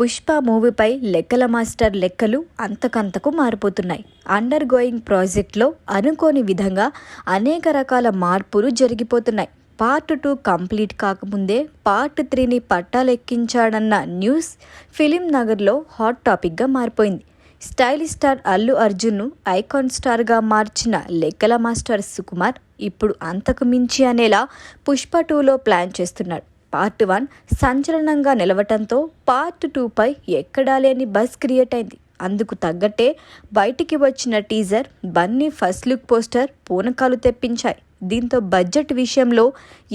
పుష్ప మూవీపై లెక్కల మాస్టర్ లెక్కలు అంతకంతకు మారిపోతున్నాయి. అండర్ గోయింగ్ ప్రాజెక్ట్లో అనుకోని విధంగా అనేక రకాల మార్పులు జరిగిపోతున్నాయి. పార్ట్ 2 కంప్లీట్ కాకముందే పార్ట్ 3ని పట్టాలెక్కించాడన్న న్యూస్ ఫిలిం నగర్లో హాట్ టాపిక్గా మారిపోయింది. స్టైలిష్ స్టార్ అల్లు అర్జున్ను ఐకాన్ స్టార్గా మార్చిన లెక్కల మాస్టర్ సుకుమార్ ఇప్పుడు అంతకు మించి అనేలా పుష్ప 2లో ప్లాన్ చేస్తున్నాడు. పార్ట్ 1 సంచలనంగా నిలవటంతో పార్ట్ 2పై ఎక్కడా లేని బజ్ క్రియేట్ అయింది. అందుకు తగ్గట్టే బయటికి వచ్చిన teaser, Bunny first look poster పూనకాలు తెప్పించాయి. దీంతో బడ్జెట్ విషయంలో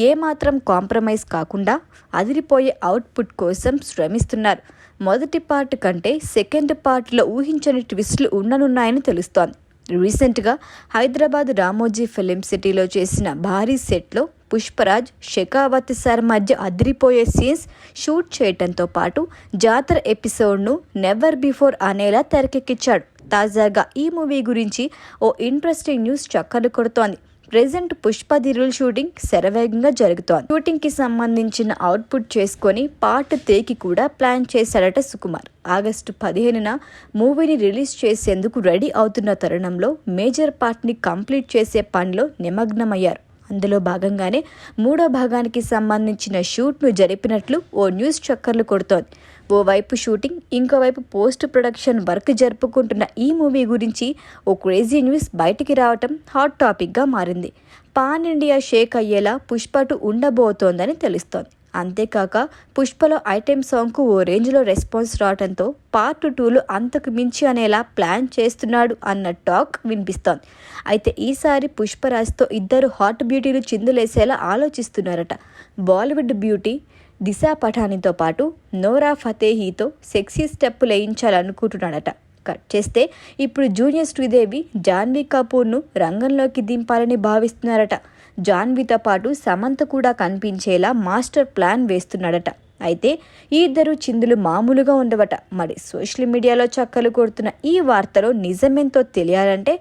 ఏమాత్రం కాంప్రమైజ్ కాకుండా అదిరిపోయే అవుట్పుట్ కోసం శ్రమిస్తున్నారు. మొదటి పార్ట్ కంటే సెకండ్ పార్ట్లో ఊహించని ట్విస్టులు ఉండనున్నాయని తెలుస్తోంది. రీసెంట్గా హైదరాబాద్ రామోజీ ఫిలిం సిటీలో చేసిన భారీ సెట్లో పుష్పరాజ్, షెకావత్ సార్ మధ్య అదిరిపోయే సీన్స్ షూట్ చేయటంతో పాటు జాతర ఎపిసోడ్ను నెవర్ బిఫోర్ అనేలా తెరకెక్కించాడు. తాజాగా ఈ మూవీ గురించి ఓ ఇంట్రెస్టింగ్ న్యూస్ చక్కర్లు కొడుతోంది. Present Pushpa the rule shooting శరవేగంగా జరుగుతోంది. షూటింగ్కి సంబంధించిన అవుట్పుట్ చేసుకొని పార్ట్ 3కి కూడా ప్లాన్ చేశాడట సుకుమార్. ఆగస్టు 15న మూవీని రిలీజ్ చేసేందుకు రెడీ అవుతున్న తరుణంలో మేజర్ పార్ట్ని కంప్లీట్ చేసే పనిలో నిమగ్నమయ్యారు. అందులో భాగంగానే 3వ భాగానికి సంబంధించిన షూట్ను జరిపినట్లు ఓ న్యూస్ చక్కర్లు కొడుతోంది. ఓవైపు షూటింగ్, ఇంకోవైపు పోస్ట్ ప్రొడక్షన్ వర్క్ జరుపుకుంటున్న ఈ మూవీ గురించి ఓ క్రేజీ న్యూస్ బయటికి రావటం హాట్ టాపిక్గా మారింది. పాన్ ఇండియా షేక్ అయ్యేలా పుష్ప 2 ఉండబోతోందని తెలుస్తోంది. అంతేకాక పుష్పలో ఐటెం సాంగ్కు ఓ రేంజ్లో రెస్పాన్స్ రావడంతో పార్ట్ 2లో అంతకు మించి అనేలా ప్లాన్ చేస్తున్నాడు అన్న టాక్ వినిపిస్తోంది. అయితే ఈసారి పుష్పరాజ్తో ఇద్దరు హాట్ బ్యూటీలు చిందులేసేలా ఆలోచిస్తున్నారట. బాలీవుడ్ బ్యూటీ దిశా పఠానీతో పాటు నోరా ఫతేహీతో సెక్సీ స్టెప్ వేయించాలనుకుంటున్నాడట. కట్ చేస్తే ఇప్పుడు జూనియర్ శ్రీదేవి, జాన్వీ కపూర్ను రంగంలోకి దింపాలని భావిస్తున్నారట. జాన్వీతో పాటు సమంత కూడా కనిపించేలా మాస్టర్ ప్లాన్ వేస్తున్నాడట. అయితే ఈ ఇద్దరు చిందులు మామూలుగా ఉండవట. మరి సోషల్ మీడియాలో చక్కలు కొడుతున్న ఈ వార్తలో నిజమేంతో తెలియాలంటే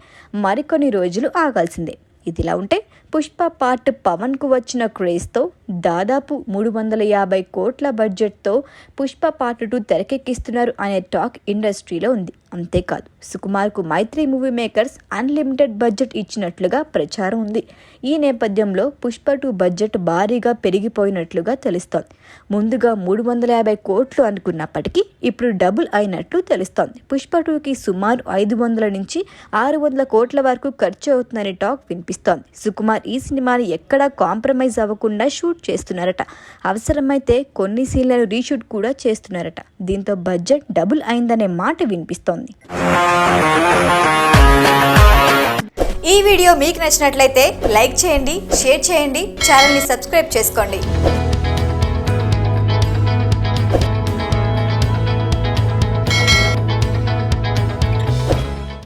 మరికొన్ని రోజులు ఆగాల్సిందే. ఇదిలా ఉంటే పుష్ప పార్ట్ పవన్కు వచ్చిన క్రేజ్తో దాదాపు 350 కోట్ల బడ్జెట్తో పుష్ప పార్ట్ 2 తెరకెక్కిస్తున్నారు అనే టాక్ ఇండస్ట్రీలో ఉంది. అంతేకాదు సుకుమార్కు మైత్రి మూవీ మేకర్స్ అన్లిమిటెడ్ బడ్జెట్ ఇచ్చినట్లుగా ప్రచారం ఉంది. ఈ నేపథ్యంలో పుష్ప 2 బడ్జెట్ భారీగా పెరిగిపోయినట్లుగా తెలుస్తోంది. ముందుగా 350 కోట్లు అనుకున్నప్పటికీ ఇప్పుడు డబుల్ అయినట్లు తెలుస్తోంది. పుష్ప 2కి సుమారు 500 నుంచి 600 కోట్ల వరకు ఖర్చు అవుతుందని టాక్ వినిపిస్తోంది. సుకుమార్ ఈ సినిమాని ఎక్కడా కాంప్రమైజ్ అవ్వకుండా షూట్ చేస్తున్నారట. అవసరమైతే కొన్ని సీన్లను రీషూట్ కూడా చేస్తున్నారట. దీంతో బడ్జెట్ డబుల్ అయిందనే మాట వినిపిస్తోంది. ఈ వీడియో మీకు నచ్చినట్లయితే లైక్ చేయండి, షేర్ చేయండి, ఛానల్ని సబ్స్క్రైబ్ చేసుకోండి.